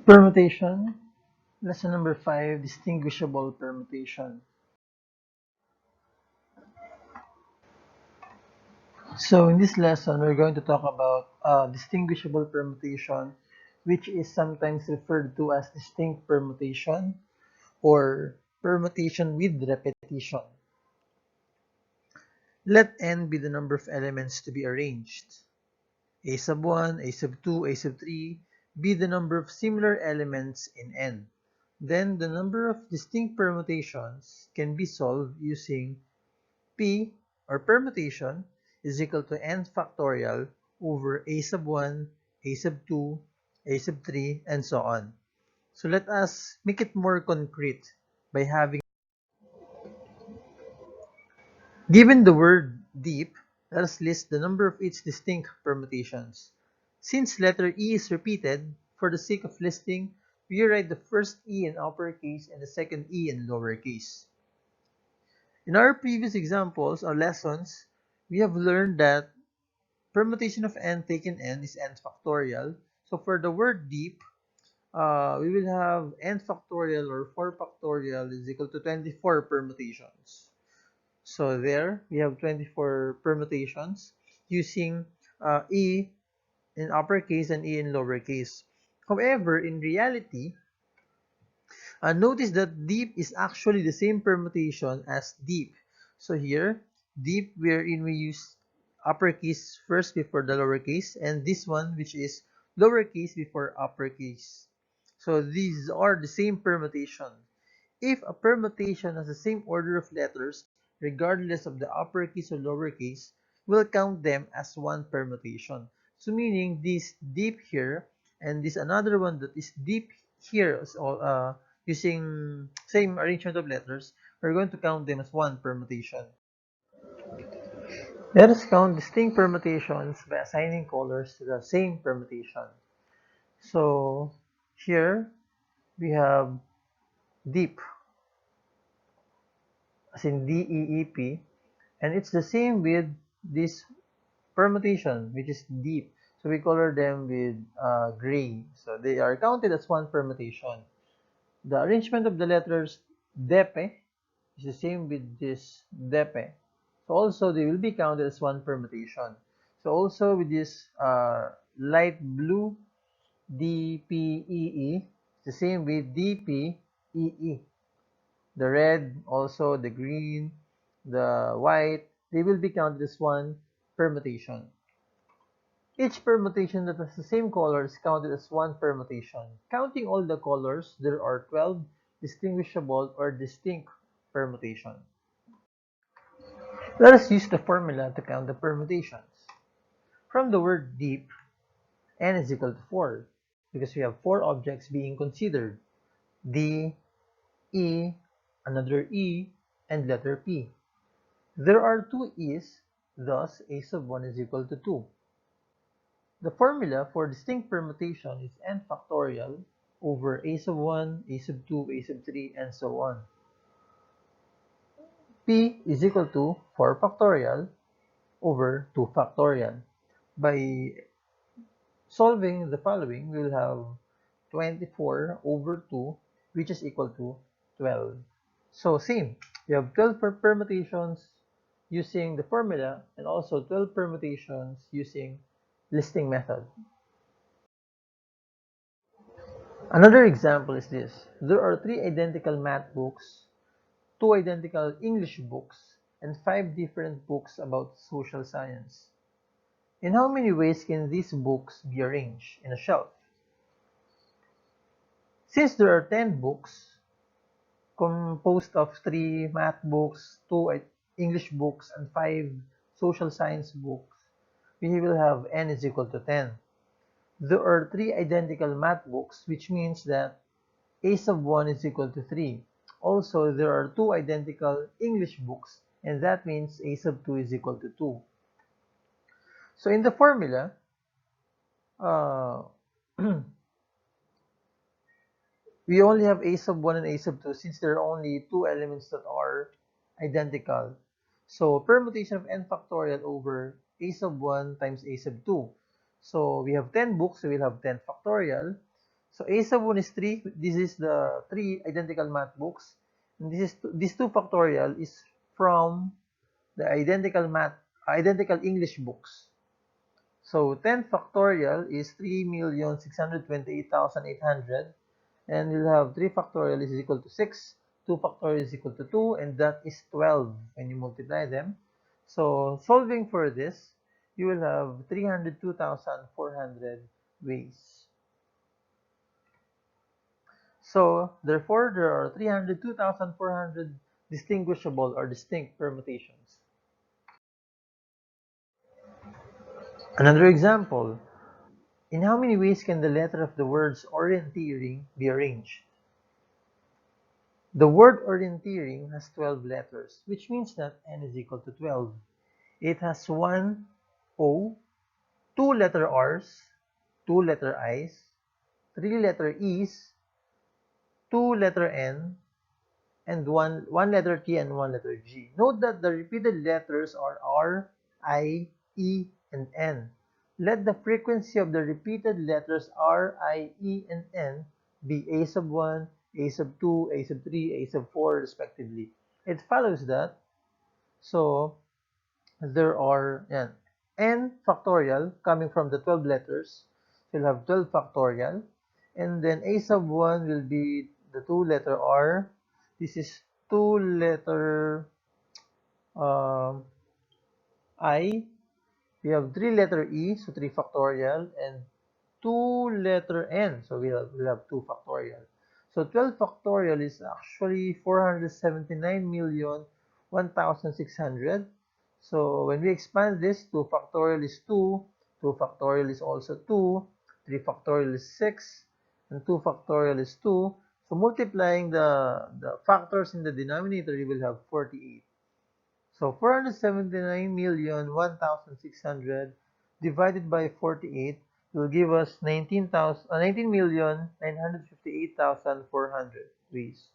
Permutation, lesson number 5, distinguishable permutation. So in this lesson, we're going to talk about distinguishable permutation, which is sometimes referred to as distinct permutation or permutation with repetition. Let n be the number of elements to be arranged. A sub 1, a sub 2, a sub 3 be the number of similar elements in n. Then the number of distinct permutations can be solved using P, or permutation, is equal to n factorial over a sub 1, a sub 2, a sub 3, and so on. So let us make it more concrete by having, given the word deep, let us list the number of its distinct permutations. Since letter E is repeated, for the sake of listing, we write the first E in uppercase and the second E in lowercase. In our previous examples or lessons, we have learned that permutation of n taken n is n factorial. So for the word deep, we will have n factorial or 4 factorial is equal to 24 permutations. So there, we have 24 permutations using E in uppercase and E in lowercase. However, in reality, notice that deep is actually the same permutation as deep. So here, deep wherein we use uppercase first before the lowercase, and this one which is lowercase before uppercase. So these are the same permutation. If a permutation has the same order of letters, regardless of the uppercase or lowercase, we'll count them as one permutation. So meaning this deep here and this another one that is deep here, so, using same arrangement of letters, we're going to count them as one permutation. Let us count distinct permutations by assigning colors to the same permutation. So here we have deep, as in D-E-E-P, and it's the same with this permutation, which is deep. So we color them with gray. So they are counted as one permutation. The arrangement of the letters depe is the same with this depe. So also they will be counted as one permutation. So also with this light blue DPEE, the same with DPEE. The red, also the green, the white, they will be counted as one permutation. Each permutation that has the same color is counted as one permutation. Counting all the colors, there are 12 distinguishable or distinct permutations. Let us use the formula to count the permutations. From the word deep, n is equal to 4 because we have 4 objects being considered: D, E, another E, and letter P. There are 2 E's, thus a sub 1 is equal to 2. The formula for distinct permutation is n factorial over a sub 1, a sub 2, a sub 3, and so on. P is equal to 4 factorial over 2 factorial. By solving the following, we will have 24 over 2, which is equal to 12. So same, we have 12 permutations using the formula and also 12 permutations using listing method. Another example is this. There are 3 identical math books, 2 identical English books, and 5 different books about social science. In how many ways can these books be arranged in a shelf? Since there are 10 books composed of 3 math books, 2 English books, and 5 social science books, we will have n is equal to 10. There are 3 identical math books, which means that a sub 1 is equal to 3. Also, there are 2 identical English books, and that means a sub 2 is equal to 2. So in the formula, uh, we only have a sub 1 and a sub 2 since there are only 2 elements that are identical. So permutation of n factorial over a sub 1 times a sub 2. So we have 10 books, so we'll have 10 factorial. So a sub 1 is 3. This is the 3 identical math books. And this 2 factorial is from the identical English books. So 10 factorial is 3,628,800, and we'll have 3 factorial is equal to 6, 2 factorial is equal to 2, and that is 12 when you multiply them. So solving for this, you will have 302,400 ways. So therefore, there are 302,400 distinguishable or distinct permutations. Another example. In how many ways can the letter of the words orienteering be arranged? The word orienteering has 12 letters, which means that n is equal to 12. It has one O, two letter R's, two letter I's, three letter E's, two letter N, and one letter T and one letter G. Note that the repeated letters are R, I, E, and N. Let the frequency of the repeated letters R, I, E, and N be A sub 1, A sub 2, A sub 3, A sub 4, respectively. It follows that, so there are n factorial coming from the 12 letters. So you'll have 12 factorial. And then A sub 1 will be the 2 letter R. This is 2 letter I. We have 3 letter E, so 3 factorial, and 2 letter N, so we'll have 2 factorial. So 12 factorial is actually 479,001,600. So when we expand this, 2 factorial is 2, 2 factorial is also 2, 3 factorial is 6, and 2 factorial is 2. So multiplying the factors in the denominator, you will have 48. So 479,001,600 divided by 48 will give us 19,958,400 ways.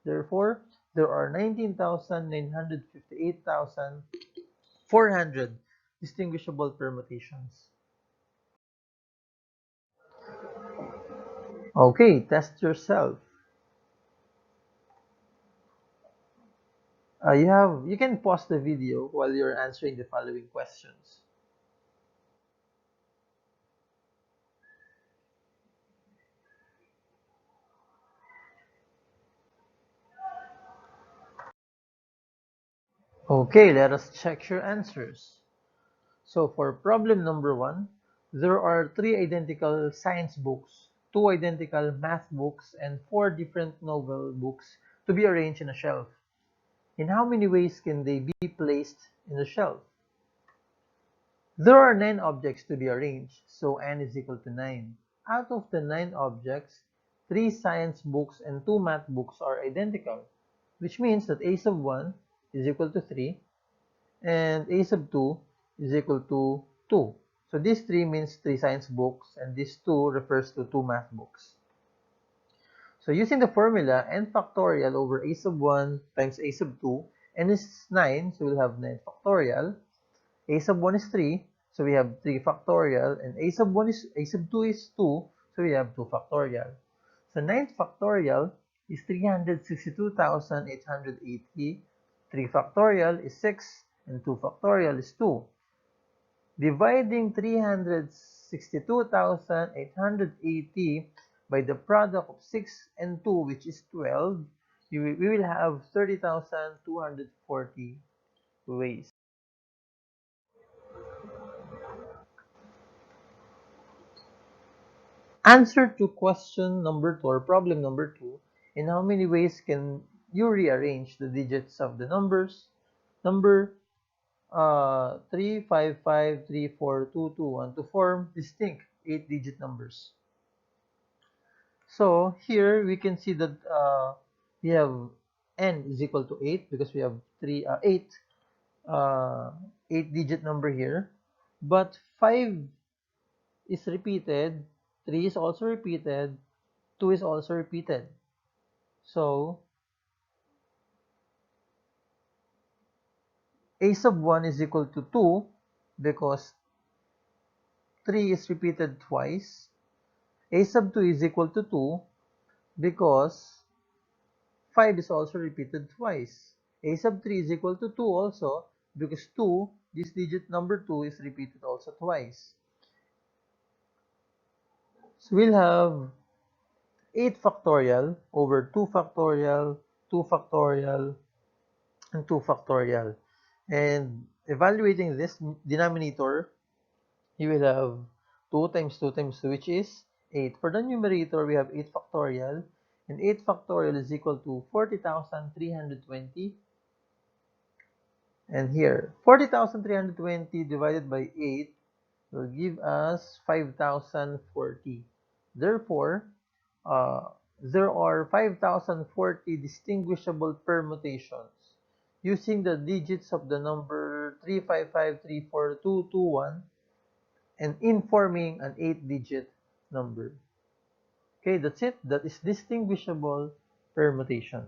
Therefore, there are 19,958,400 distinguishable permutations. Okay, test yourself. You can pause the video while you're answering the following questions. Okay, let us check your answers. So for problem number 1, there are 3 identical science books, 2 identical math books, and 4 different novel books to be arranged in a shelf. In how many ways can they be placed in the shelf? There are 9 objects to be arranged, so n is equal to 9. Out of the 9 objects, 3 science books and 2 math books are identical, which means that a sub 1 is equal to 3, and a sub 2 is equal to 2. So this 3 means 3 science books, and this 2 refers to 2 math books. So using the formula, n factorial over a sub 1 times a sub 2, n is 9, so we'll have 9 factorial. A sub 1 is 3, so we have 3 factorial, and a sub 2 is 2, so we have 2 factorial. So 9 factorial is 362,880, 3 factorial is 6, and 2 factorial is 2. Dividing 362,880 by the product of 6 and 2, which is 12, we will have 30,240 ways. Answer to question number 2 or problem number 2. In how many ways can you rearrange the digits of the numbers? Number 3, 5, 5, 3, 4, 2, 2, 1 to form distinct 8-digit numbers. So here we can see that we have n is equal to 8 because we have 8-digit number here. But 5 is repeated, 3 is also repeated, 2 is also repeated. So a sub 1 is equal to 2 because 3 is repeated twice. A sub 2 is equal to 2 because 5 is also repeated twice. A sub 3 is equal to 2 also because 2, this digit number 2 is repeated also twice. So we'll have 8 factorial over 2 factorial, 2 factorial, and 2 factorial. And evaluating this denominator, you will have 2 times 2 times 2, which is 8. For the numerator, we have 8 factorial, and 8 factorial is equal to 40,320. And here, 40,320 divided by 8 will give us 5,040. Therefore, uh, there are 5,040 distinguishable permutations using the digits of the number 355342221 and informing an 8-digit number. Okay, that's it. That is distinguishable permutation.